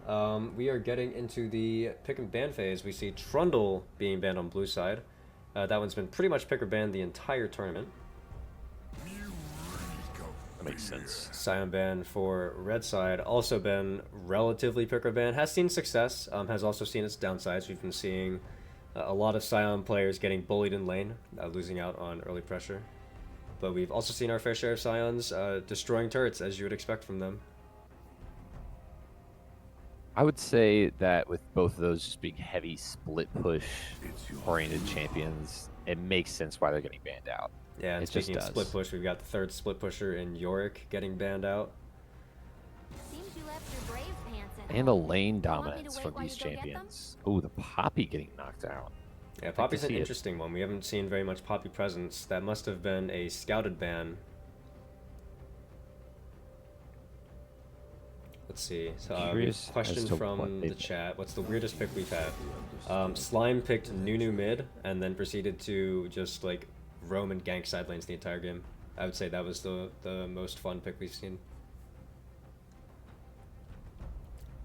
We are getting into the pick and ban phase. We see Trundle being banned on blue side. That one's been pretty much pick or ban the entire tournament. That makes sense. Scion ban for red side, also been relatively pick or ban. Has seen success, has also seen its downsides. We've been seeing a lot of Scion players getting bullied in lane, losing out on early pressure. But we've also seen our fair share of Scions destroying turrets, as you would expect from them. I would say that with both of those just being heavy split push oriented champions, it makes sense why they're getting banned out. Yeah, and It just speaking of does. split push, we've got the third split pusher in Yorick getting banned out. Seems you left your brave pants at And the home. lane Want me to dominance wait from while these you go get them? champions. Oh, the Poppy getting knocked out. Yeah, Like to Poppy's an see it. interesting one. We haven't seen very much Poppy presence. That must have been a scouted ban. Let's see. So, Curious question as to from what the they've chat. What's the weirdest pick we've had? Slime picked Nunu mid and then proceeded to just like roam and gank side lanes the entire game. I would say that was the most fun pick we've seen.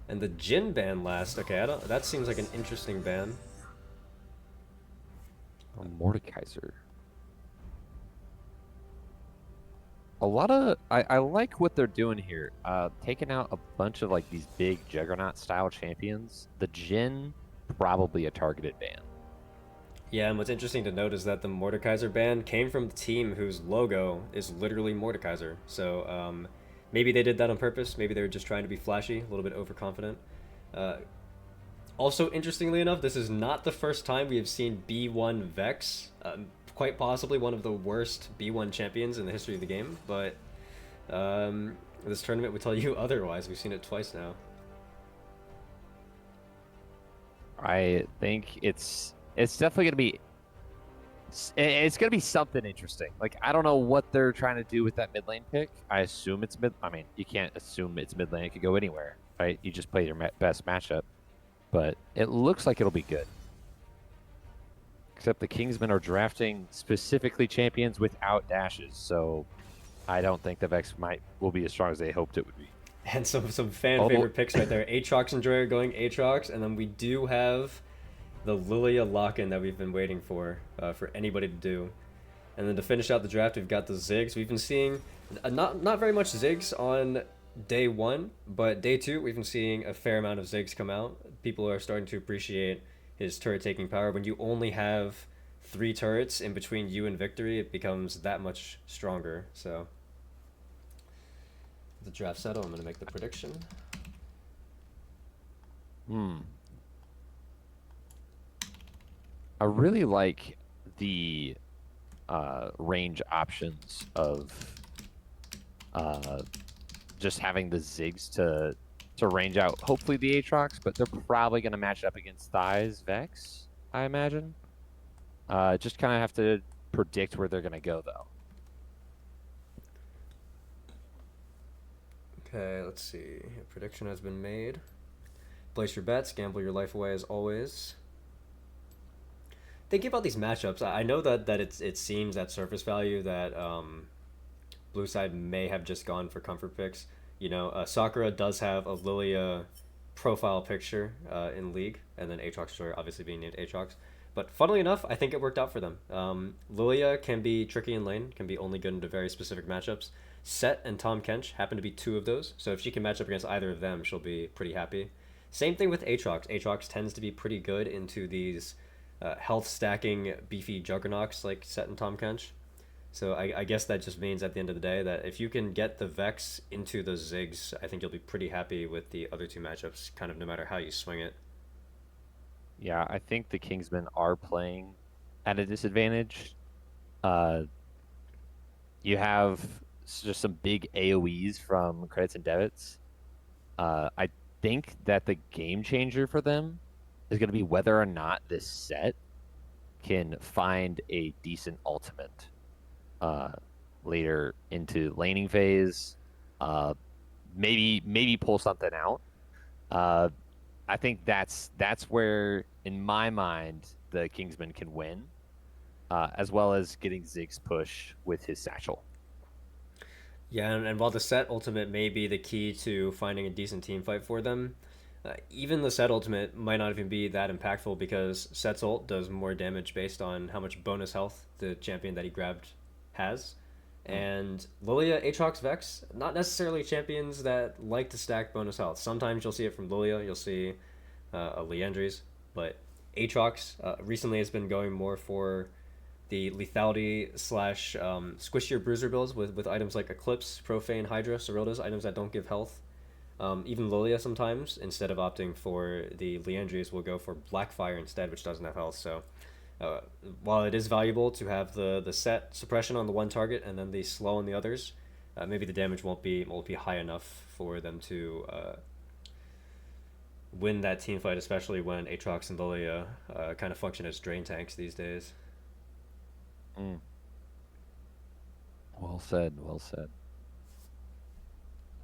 And the Jin ban last. Okay, that seems like an interesting ban. Mordekaiser. A lot of I like what they're doing here. Taking out a bunch of like these big Juggernaut style champions. The Jin probably a targeted ban. Yeah, and what's interesting to note is that the Mordekaiser ban came from the team whose logo is literally Mordekaiser. So maybe they did that on purpose. Maybe they were just trying to be flashy, a little bit overconfident. Uh, Also, interestingly enough, this is not the first time we have seen B1 Vex. Quite possibly one of the worst B1 champions in the history of the game, but this tournament would tell you otherwise. We've seen it twice now. I think it's definitely gonna be it's gonna be something interesting. Like I don't know what they're trying to do with that mid lane pick. I assume it's mid. I mean, you can't assume it's mid lane. It could go anywhere, right? You just play your best matchup, but it looks like it'll be good. Except the Kingsmen are drafting specifically champions without dashes, so I don't think the Vex will be as strong as they hoped it would be. And some fan favorite picks right there. Aatrox Enjoyer going Aatrox, and then we do have the Lilia lock-in that we've been waiting for anybody to do. And then to finish out the draft, we've got the Ziggs. We've been seeing not very much Ziggs on day one, but day two we've been seeing a fair amount of Ziggs come out. People are starting to appreciate his turret taking power. When you only have 3 turrets in between you and victory, it becomes that much stronger. So the draft settle. I'm gonna make the prediction. I really like the range options of just having the Ziggs to range out hopefully the Aatrox, but they're probably going to match up against Thighs Vex, I imagine. Just kind of have to predict where they're going to go, though. Okay, let's see. A prediction has been made. Place your bets, gamble your life away as always. Thinking about these matchups, I know that it seems at surface value that blue side may have just gone for comfort picks. You know, Sakura does have a Lilia profile picture in League, and then Aatrox Joy obviously being named Aatrox. But funnily enough, I think it worked out for them. Lilia can be tricky in lane, can be only good into very specific matchups. Set and Tom Kench happen to be 2 of those, so if she can match up against either of them, she'll be pretty happy. Same thing with Aatrox. Aatrox tends to be pretty good into these health stacking beefy juggernauts like Set and Tom Kench. So I guess that just means at the end of the day that if you can get the Vex into the Ziggs, I think you'll be pretty happy with the other 2 matchups, kind of no matter how you swing it. Yeah, I think the Kingsmen are playing at a disadvantage. You have just some big AoEs from credits and debits. I think that the game changer for them is going to be whether or not this set can find a decent ultimate later into laning phase. Maybe pull something out. I think that's where, in my mind, the Kingsman can win, as well as getting Ziggs push with his satchel. Yeah, and while the set ultimate may be the key to finding a decent team fight for them, Even the Set ultimate might not even be that impactful because Set's ult does more damage based on how much bonus health the champion that he grabbed has. And Lilia, Aatrox, Vex, not necessarily champions that like to stack bonus health. Sometimes you'll see it from Lilia, you'll see a Liandry's, but Aatrox recently has been going more for the lethality slash squishier bruiser builds with items like Eclipse, Profane, Hydra, Serildas, items that don't give health. Even Lilia sometimes, instead of opting for the Liandry's, will go for Blackfire instead, which doesn't have health. So while it is valuable to have the set suppression on the one target and then the slow on the others, maybe the damage won't be high enough for them to win that team fight, especially when Aatrox and Lilia kind of function as drain tanks these days. Well said. Well said.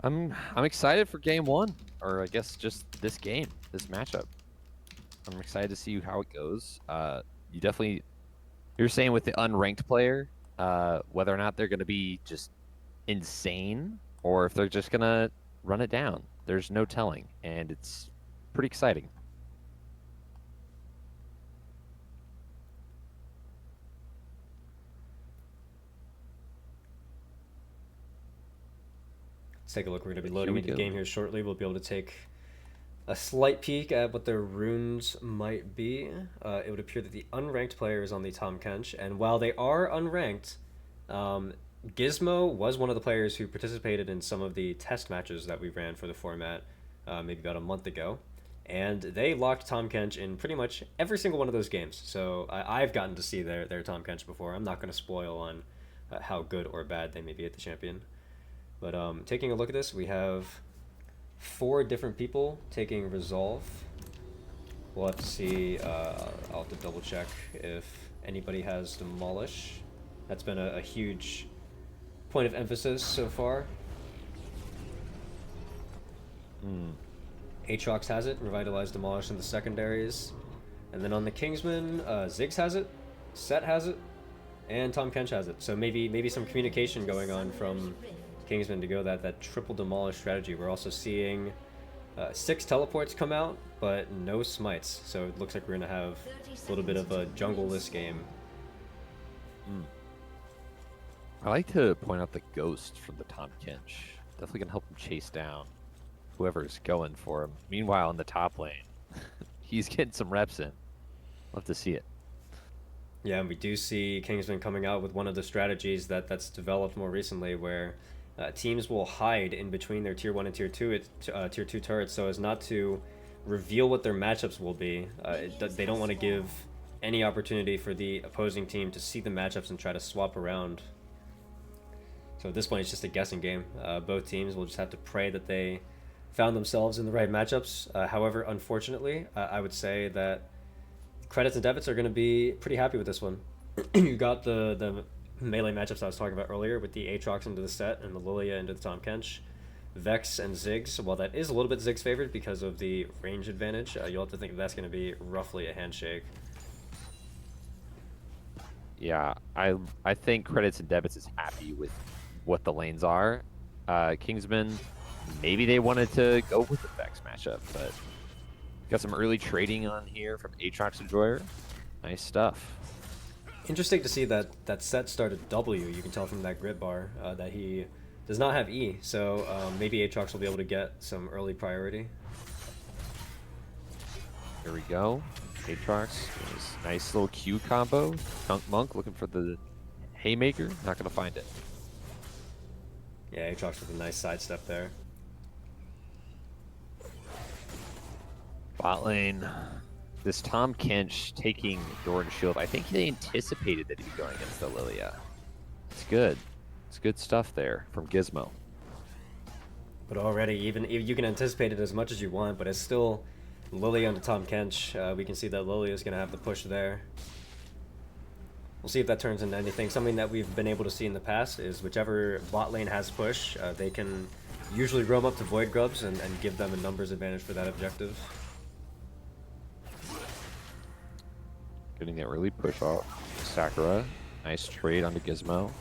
I'm excited for game one, or I guess just this game, this matchup. I'm excited to see how it goes. You definitely, you're saying with the unranked player, whether or not they're going to be just insane or if they're just going to run it down. There's no telling, and it's pretty exciting. Let's take a look. We're going to be loading into the game here shortly. We'll be able to take a slight peek at what their runes might be. It would appear that the unranked player is on the Tahm Kench, and while they are unranked, Gizmo was one of the players who participated in some of the test matches that we ran for the format maybe about a month ago, and they locked Tahm Kench in pretty much every single one of those games. So I've gotten to see their Tahm Kench before. I'm not going to spoil on how good or bad they may be at the champion. But taking a look at this, we have 4 different people taking Resolve. We'll have to see. I'll have to double check if anybody has Demolish. That's been a huge point of emphasis so far. Aatrox has it, Revitalize, Demolish in the secondaries. And then on the Kingsmen, Ziggs has it, Set has it, and Tahm Kench has it. So maybe some communication going on from Kingsmen to go that triple demolish strategy. We're also seeing 6 teleports come out, but no smites. So it looks like we're gonna have a little bit of a jungle-less game. I like to point out the ghost from the Tahm Kench. Definitely gonna help him chase down whoever's going for him. Meanwhile, in the top lane, he's getting some reps in. Love to see it. Yeah, and we do see Kingsman coming out with one of the strategies that's developed more recently, where teams will hide in between their tier 1 and tier 2 tier 2 turrets so as not to reveal what their matchups will be. They don't want to give any opportunity for the opposing team to see the matchups and try to swap around. So at this point, it's just a guessing game. Both teams will just have to pray that they found themselves in the right matchups. However, unfortunately, I would say that Credits and Debits are going to be pretty happy with this one. You got the melee matchups I was talking about earlier with the Aatrox into the Set and the Lilia into the Tahm Kench. Vex and Ziggs, while that is a little bit Ziggs favored because of the range advantage, you'll have to think that's going to be roughly a handshake. Yeah, I think Credits and Debits is happy with what the lanes are. Kingsmen, maybe they wanted to go with the Vex matchup, but got some early trading on here from Aatrox Enjoyer. Nice stuff. Interesting to see that Set started W. You can tell from that grid bar that he does not have E, so maybe Aatrox will be able to get some early priority. Here we go. Aatrox, nice little Q combo. Skunk Monk looking for the Haymaker, not gonna find it. Yeah, Aatrox with a nice sidestep there. Bot lane. This Tahm Kench taking Doran Shield, I think they anticipated that he'd be going against the Lilia. It's good. It's good stuff there from Gizmo. But already, even you can anticipate it as much as you want, but it's still Lilia onto Tahm Kench. We can see that Lilia is going to have the push there. We'll see if that turns into anything. Something that we've been able to see in the past is whichever bot lane has push, they can usually roam up to Void Grubs and give them a numbers advantage for that objective. Getting the early push out. Sakura, nice trade onto Gizmo.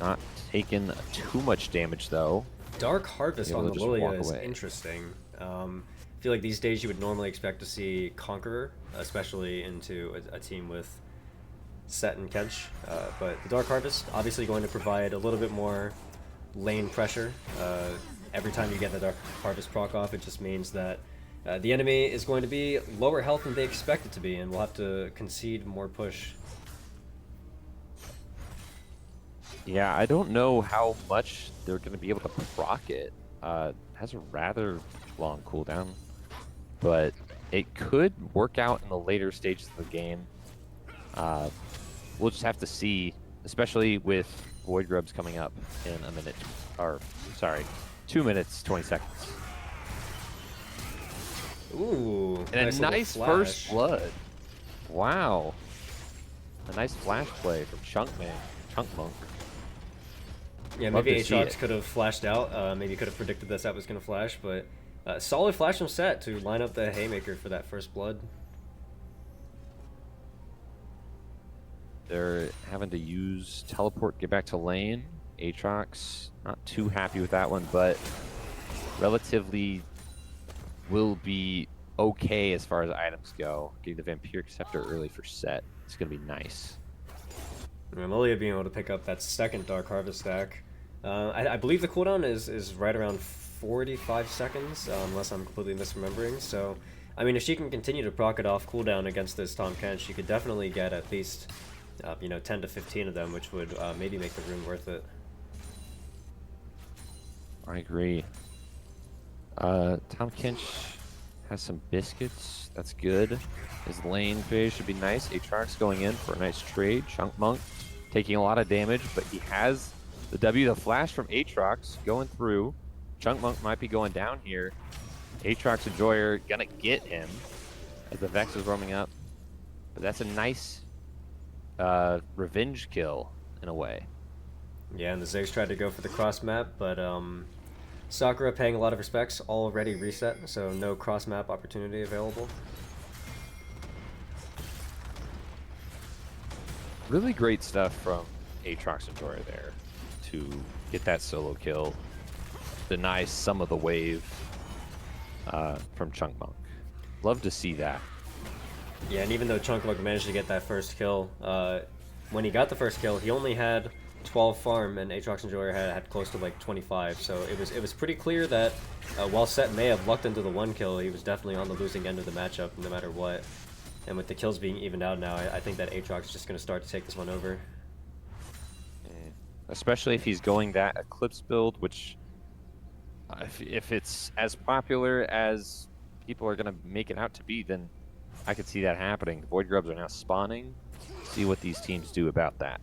Not taking too much damage though. Dark Harvest on the just Lilia walk is away. interesting. I feel like these days you would normally expect to see Conqueror, especially into a team with Set and Kench. But the Dark Harvest obviously going to provide a little bit more lane pressure. Every time you get the Dark Harvest proc off, it just means that the enemy is going to be lower health than they expect it to be, and we'll have to concede more push. Yeah, I don't know how much they're going to be able to proc it. Has a rather long cooldown, but it could work out in the later stages of the game. We'll just have to see, especially with Void Grubs coming up in a minute, or sorry, 2 minutes, 20 seconds. Ooh, And nice a little nice flash. first blood. Wow. A nice flash play from Chunk Monk. Yeah, Love maybe to see Aatrox it. could have flashed out. Maybe could have predicted this that was going to flash, but solid flash from Set to line up the Haymaker for that first blood. They're having to use teleport, get back to lane. Aatrox, not too happy with that one, but relatively will be okay as far as items go. Getting the Vampiric Scepter early for Set. It's going to be nice. And Lilia being able to pick up that second Dark Harvest stack. I believe the cooldown is right around 45 seconds, unless I'm completely misremembering. So, I mean, if she can continue to proc it off cooldown against this Tahm Kench, she could definitely get at least, 10 to 15 of them, which would maybe make the rune worth it. I agree. Tahm Kench has some biscuits. That's good. His lane phase should be nice. Aatrox going in for a nice trade. Chunk Monk taking a lot of damage, but he has the W, the flash from Aatrox going through. Chunk Monk might be going down here. Aatrox Enjoyer gonna get him as the Vex is roaming up. But that's a nice revenge kill in a way. Yeah, and the Ziggs tried to go for the cross map, but Sakura paying a lot of respects, already reset, so no cross map opportunity available. Really great stuff from Aatrox Enjoyer there to get that solo kill. Deny some of the wave from Chunk Monk. Love to see that. Yeah, and even though Chunk Monk managed to get that first kill, when he got the first kill, he only had 12 farm, and Aatrox Enjoyer had close to like 25. So it was pretty clear that while Set may have lucked into the one kill, he was definitely on the losing end of the matchup, no matter what. And with the kills being evened out now, I think that Aatrox is just going to start to take this one over. Especially if he's going that Eclipse build, which if it's as popular as people are going to make it out to be, then I could see that happening. Void Grubs are now spawning. See what these teams do about that.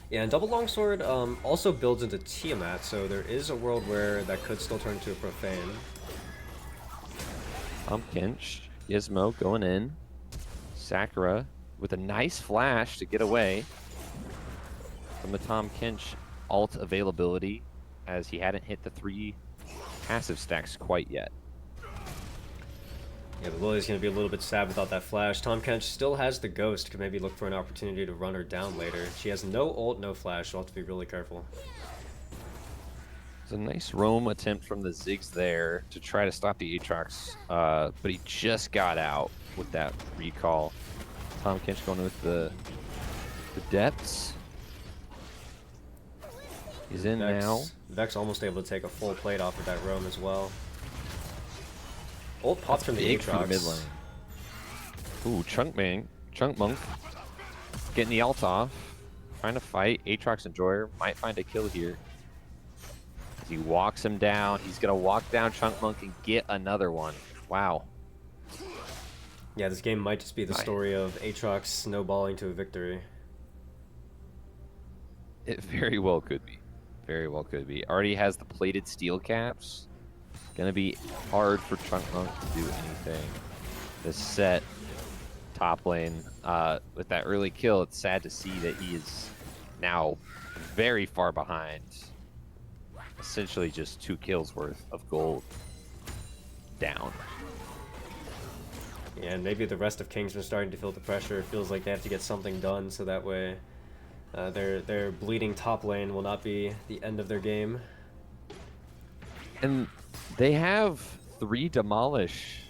Yeah, and Double Longsword also builds into Tiamat, so there is a world where that could still turn to a Profane. Kench, Gizmo going in. Sakura with a nice flash to get away from the Tahm Kench alt availability, as he hadn't hit the 3 passive stacks quite yet. Yeah, but Lily's going to be a little bit sad without that flash. Tahm Kench still has the Ghost, could maybe look for an opportunity to run her down later. She has no ult, no flash, so I'll have to be really careful. It's a nice roam attempt from the Ziggs there to try to stop the Aatrox, but he just got out with that recall. Tahm Kench going with the Debits. He's in now. Vex almost able to take a full plate off of that roam as well. Ult popped from the Big for the mid Aatrox. lane. Ooh, Chunk Monk getting the ult off. Trying to fight. Aatrox Enjoyer might find a kill here. As he walks him down. He's going to walk down Chunk Monk and get another one. Wow. Yeah, this game might just be the story of Aatrox snowballing to a victory. It very well could be. Very well could be. Already has the plated steel caps. Gonna be hard for Chunk Monk to do anything. This Set top lane with that early kill, it's sad to see that he is now very far behind. Essentially just 2 kills worth of gold down. Yeah, and maybe the rest of Kingsmen starting to feel the pressure. It feels like they have to get something done so that way their bleeding top lane will not be the end of their game. And they have 3 demolish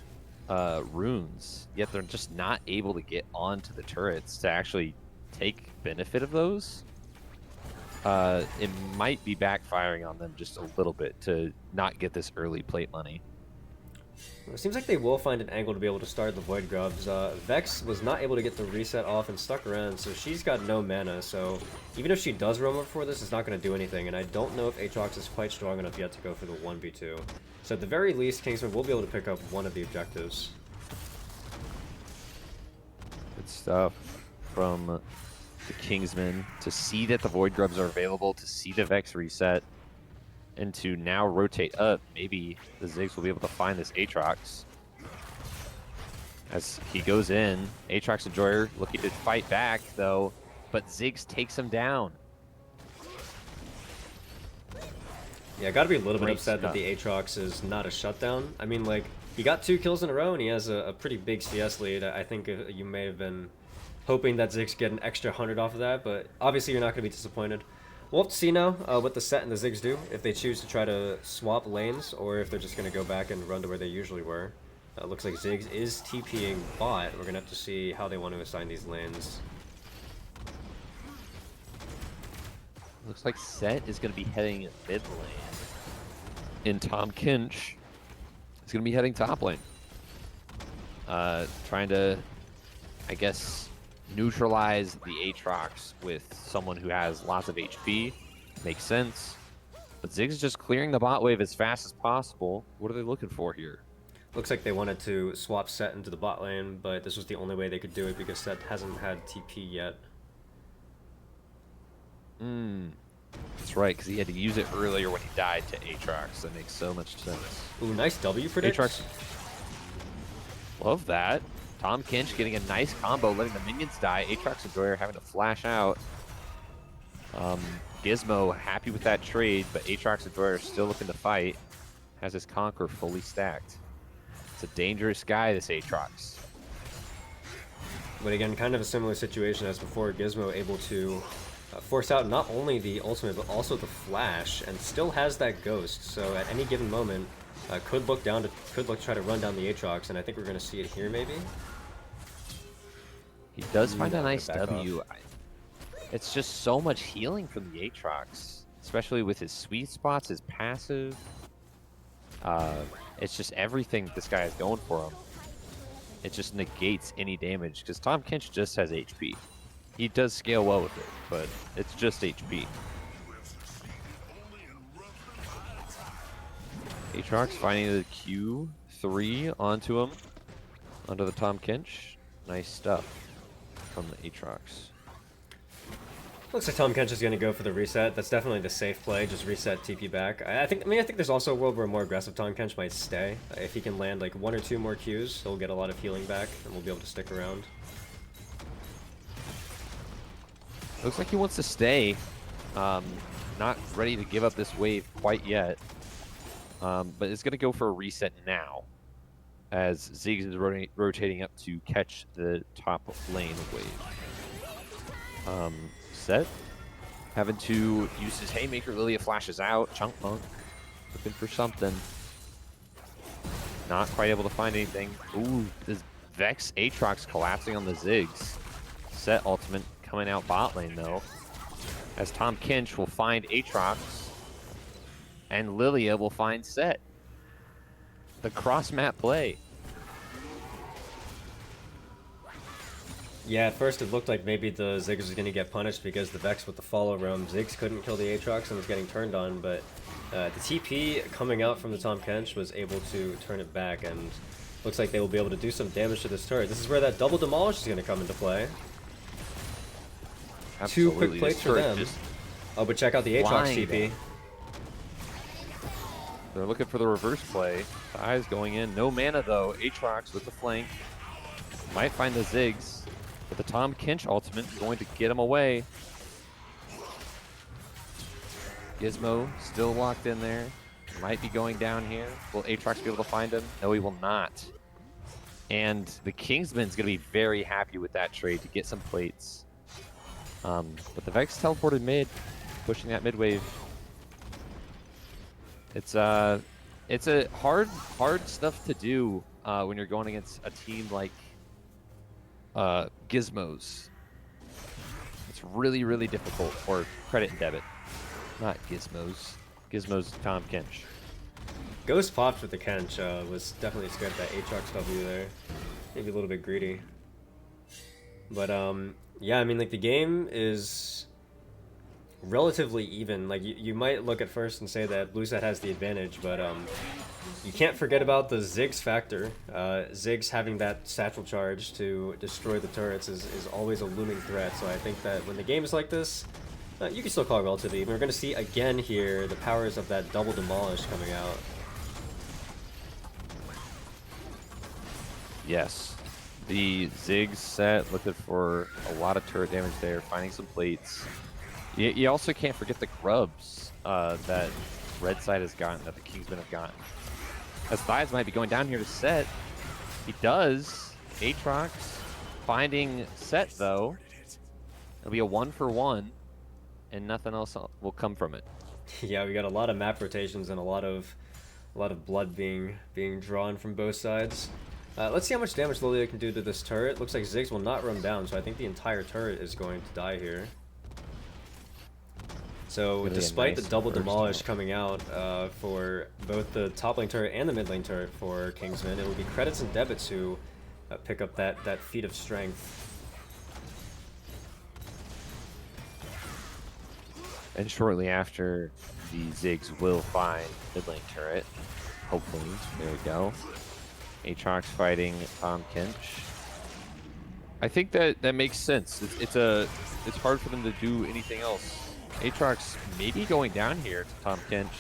runes, yet they're just not able to get onto the turrets to actually take benefit of those. It might be backfiring on them just a little bit to not get this early plate money. It seems like they will find an angle to be able to start the Void Grubs. Vex was not able to get the reset off and stuck around, so she's got no mana, so even if she does roam up for this, it's not going to do anything, and I don't know if Aatrox is quite strong enough yet to go for the 1v2. So at the very least, Kingsmen will be able to pick up one of the objectives. Good stuff from the Kingsmen to see that the Void Grubs are available, to see the Vex reset, and to now rotate up. Maybe the Ziggs will be able to find this Aatrox. As he goes in, Aatrox Enjoyer looking to fight back, though, but Ziggs takes him down. Yeah, gotta be a little bit Great upset that stuff. the Aatrox is not a shutdown. I mean, like, he got 2 kills in a row, and he has a pretty big CS lead. I think you may have been hoping that Ziggs get an extra 100 off of that, but obviously you're not going to be disappointed. We'll have to see now what the Set and the Ziggs do, if they choose to try to swap lanes, or if they're just going to go back and run to where they usually were. Looks like Ziggs is TPing bot. We're going to have to see how they want to assign these lanes. Looks like Set is going to be heading mid lane. And Tom Kinch is going to be heading top lane. Trying to, I guess, neutralize the Aatrox with someone who has lots of HP. Makes sense. But Ziggs is just clearing the bot wave as fast as possible. What are they looking for here? Looks like they wanted to swap Set into the bot lane, but this was the only way they could do it because Set hasn't had TP yet. That's right, because he had to use it earlier when he died to Aatrox. That makes so much sense. Ooh, nice W predict. Aatrox. Love that. Tom Kinch getting a nice combo, letting the minions die. Aatrox Enjoyer having to flash out. Gizmo happy with that trade, but Aatrox Enjoyer still looking to fight. Has his Conqueror fully stacked. It's a dangerous guy, this Aatrox. But again, kind of a similar situation as before. Gizmo able to force out not only the ultimate, but also the flash, and still has that ghost. So at any given moment, could look try to run down the Aatrox, and I think we're going to see it here maybe. He does find a No, nice back W. It's just so much healing from the Aatrox, especially with his sweet spots, his passive. It's just everything this guy is going for him. It just negates any damage, because Tom Kinch just has HP. He does scale well with it, but it's just HP. Aatrox finding the Q3 onto him, onto the Tom Kinch. Nice stuff from the Aatrox. Looks like Tom Kench is going to go for the reset. That's definitely the safe play. Just reset TP back. I think there's also a world where more aggressive Tom Kench might stay. If he can land like 1 or 2 more Qs, he'll get a lot of healing back, and we'll be able to stick around. Looks like he wants to stay. Not ready to give up this wave quite yet. But it's going to go for a reset now, as Ziggs is rotating up to catch the top lane wave. Set having to use his Haymaker. Lilia flashes out. Chunk Monk looking for something. Not quite able to find anything. Ooh, this Vex Aatrox collapsing on the Ziggs. Set ultimate coming out bot lane though, as Tom Kinch will find Aatrox and Lilia will find Set. The cross map play. Yeah, at first it looked like maybe the Ziggs was going to get punished because the Vex with the follow roam. Ziggs couldn't kill the Aatrox and was getting turned on, but the TP coming out from the Tom Kench was able to turn it back, and looks like they will be able to do some damage to this turret. This is where that double demolish is going to come into play. Absolutely. 2 quick plates for them. Oh, but check out the Aatrox flying TP. They're looking for the reverse play. The eyes going in. No mana though. Aatrox with the flank. Might find the Ziggs. But the Tom Kinch ultimate is going to get him away. Gizmo still locked in there. Might be going down here. Will Aatrox be able to find him? No, he will not. And the Kingsman's going to be very happy with that trade to get some plates. But the Vex teleported mid, pushing that mid wave. It's It's a hard stuff to do when you're going against a team like Gizmos. It's really difficult. Or Credit and Debit, not Gizmos. Gizmos Tom Kench. Ghost popped with the Kench, was definitely scared of that Aatrox W there. Maybe a little bit greedy. But, yeah, I mean, like, the game is relatively even. Like, you might look at first and say that blue side has the advantage, but, you can't forget about the Ziggs factor. Ziggs having that satchel charge to destroy the turrets is always a looming threat, so I think that when the game is like this, you can still call it relatively even. We're going to see again here the powers of that double demolish coming out. Yes. The Ziggs set, looking for a lot of turret damage there, finding some plates. You also can't forget the grubs that red side has gotten, that the Kingsmen have gotten. As Thighs might be going down here to set. He does. Aatrox finding set, though. It'll be a 1-for-1, and nothing else will come from it. Yeah, we got a lot of map rotations and a lot of blood being drawn from both sides. Let's see how much damage Lilia can do to this turret. Looks like Ziggs will not run down, so I think the entire turret is going to die here. So really despite the double demolish coming out for both the top lane turret and the mid lane turret for Kingsmen, it will be Credits and Debits who pick up that feat of strength. And shortly after, the Ziggs will find mid lane turret. Hopefully, there we go. Aatrox fighting Tom Kench. I think that makes sense. It's hard for them to do anything else. Aatrox maybe going down here to Tom Kench.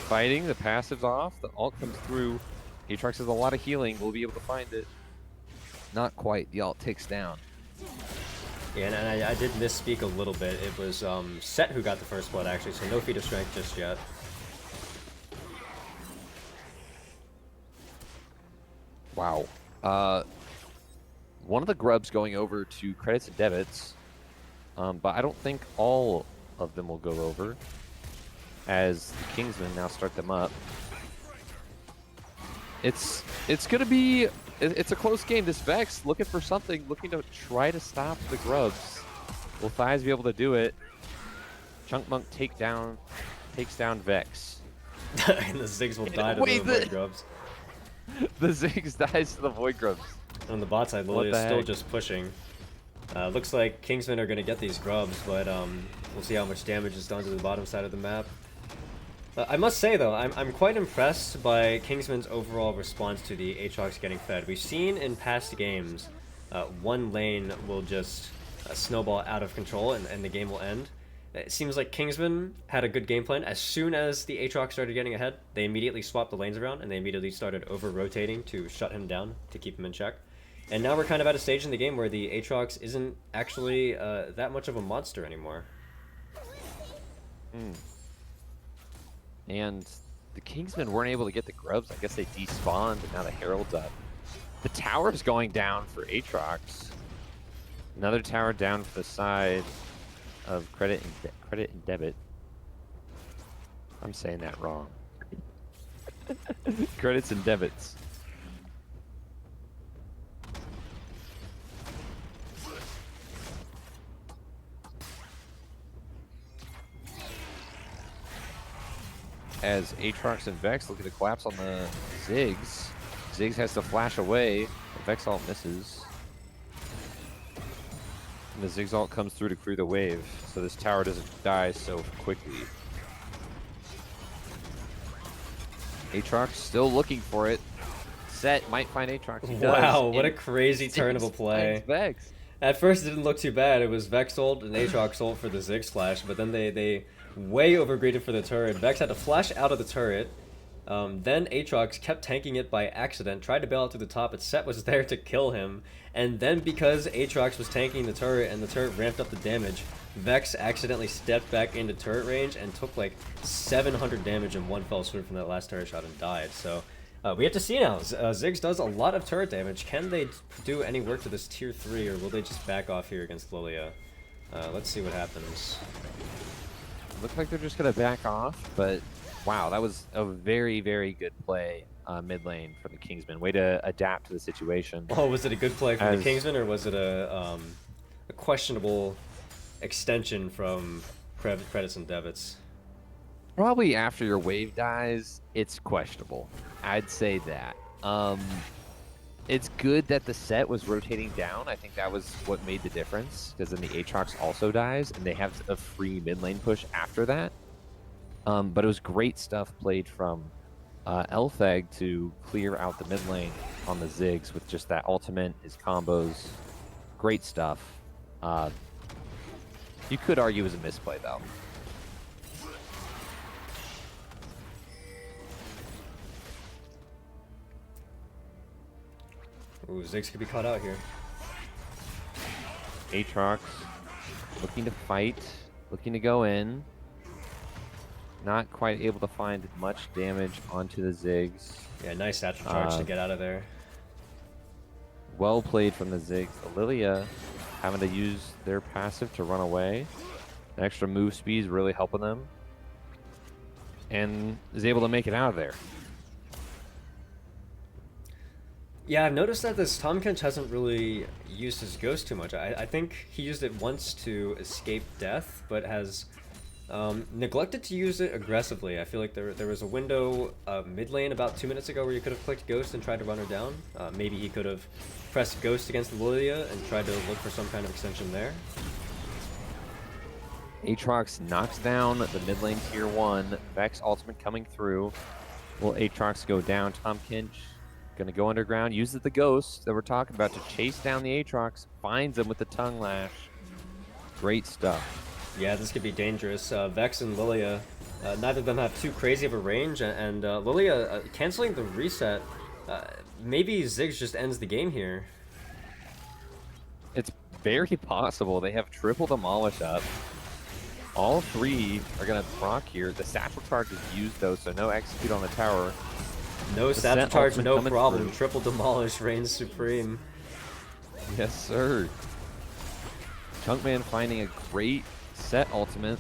Fighting, the passive's off, the ult comes through. Aatrox has a lot of healing, we'll be able to find it. Not quite, the ult takes down. Yeah, and I did misspeak a little bit. It was Set who got the first blood actually, so no feat of strength just yet. Wow. One of the grubs going over to Credits and Debits, but I don't think all of them will go over, as the Kingsmen now start them up. It's gonna be it's a close game. This Vex looking for something, looking to try to stop the grubs. Will Thighs be able to do it? Chunk Monk takes down Vex. And the Ziggs will die to the Void Grubs. The Ziggs dies to the Void Grubs. On the bot side, Lilia is still just pushing. Looks like Kingsmen are going to get these grubs, but we'll see how much damage is done to the bottom side of the map. I must say, though, I'm quite impressed by Kingsmen's overall response to the Aatrox getting fed. We've seen in past games, one lane will just snowball out of control and the game will end. It seems like Kingsmen had a good game plan. As soon as the Aatrox started getting ahead, they immediately swapped the lanes around and they immediately started over-rotating to shut him down, to keep him in check. And now we're kind of at a stage in the game where the Aatrox isn't actually that much of a monster anymore. And the Kingsmen weren't able to get the grubs. I guess they despawned, and now the Herald's up. The tower's going down for Aatrox. Another tower down for the side of Credit and Debit. I'm saying that wrong. Credits and Debits. As Aatrox and Vex look at the collapse on the Ziggs. Ziggs has to flash away. The Vex ult misses. And the Ziggs ult comes through to clear the wave, so this tower doesn't die so quickly. Aatrox still looking for it. Set might find Aatrox. Wow, what a crazy turn of a play. Vex. At first it didn't look too bad. It was Vex ult and Aatrox ult for the Ziggs flash, but then they way overgreeded for the turret. Vex had to flash out of the turret. Then Aatrox kept tanking it by accident, tried to bail out to the top, but Set was there to kill him. And then because Aatrox was tanking the turret and the turret ramped up the damage, Vex accidentally stepped back into turret range and took like 700 damage in one fell swoop from that last turret shot and died. So we have to see now. Ziggs does a lot of turret damage. Can they do any work to this tier 3 or will they just back off here against Lilia? Let's see what happens. Looks like they're just going to back off, but Wow, that was a very, very good play mid lane from the Kingsmen. Way to adapt to the situation. Oh, was it a good play from the As Kingsmen, or was it a questionable extension from credits and debits? probably after your wave dies, it's questionable. I'd say that. It's good that the set was rotating down. I think that was what made the difference, because then the Aatrox also dies, and they have a free mid lane push after that. But it was great stuff played from Elfeg to clear out the mid lane on the Ziggs with just that ultimate, his combos. Great stuff. You could argue it was a misplay, though. Ooh, Ziggs could be caught out here. Aatrox looking to fight, looking to go in. Not quite able to find much damage onto the Ziggs. Yeah, nice satchel charge to get out of there. Well played from the Ziggs. Lilia having to use their passive to run away. The extra move speed is really helping them. And is able to make it out of there. Yeah, I've noticed that this Tahm Kench hasn't really used his ghost too much. I think he used it once to escape death, but has neglected to use it aggressively. I feel like there was a window mid lane about 2 minutes ago where you could have clicked Ghost and tried to run her down. Maybe he could have pressed Ghost against Lilia and tried to look for some kind of extension there. Aatrox knocks down the mid lane tier 1. Vex ultimate coming through. Will Aatrox go down? Tahm Kench gonna go underground, uses the Ghost that we're talking about to chase down the Aatrox, finds him with the Tongue Lash. Great stuff. Yeah, this could be dangerous. Vex and Lilia, neither of them have too crazy of a range, and Lilia canceling the reset. Maybe Ziggs just ends the game here. It's very possible. They have triple demolish up. All three are gonna proc here. The satchel charge is used though, so no execute on the tower. No The satchel set charge, ultimate no coming problem. through. Triple demolish reigns supreme. Yes, sir. Chunkman finding a great set ultimate.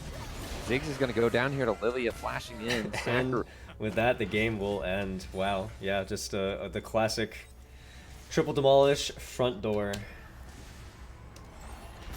Ziggs is going to go down here to Lilia flashing in. And with that, the game will end. Wow. Yeah, just the classic triple demolish front door.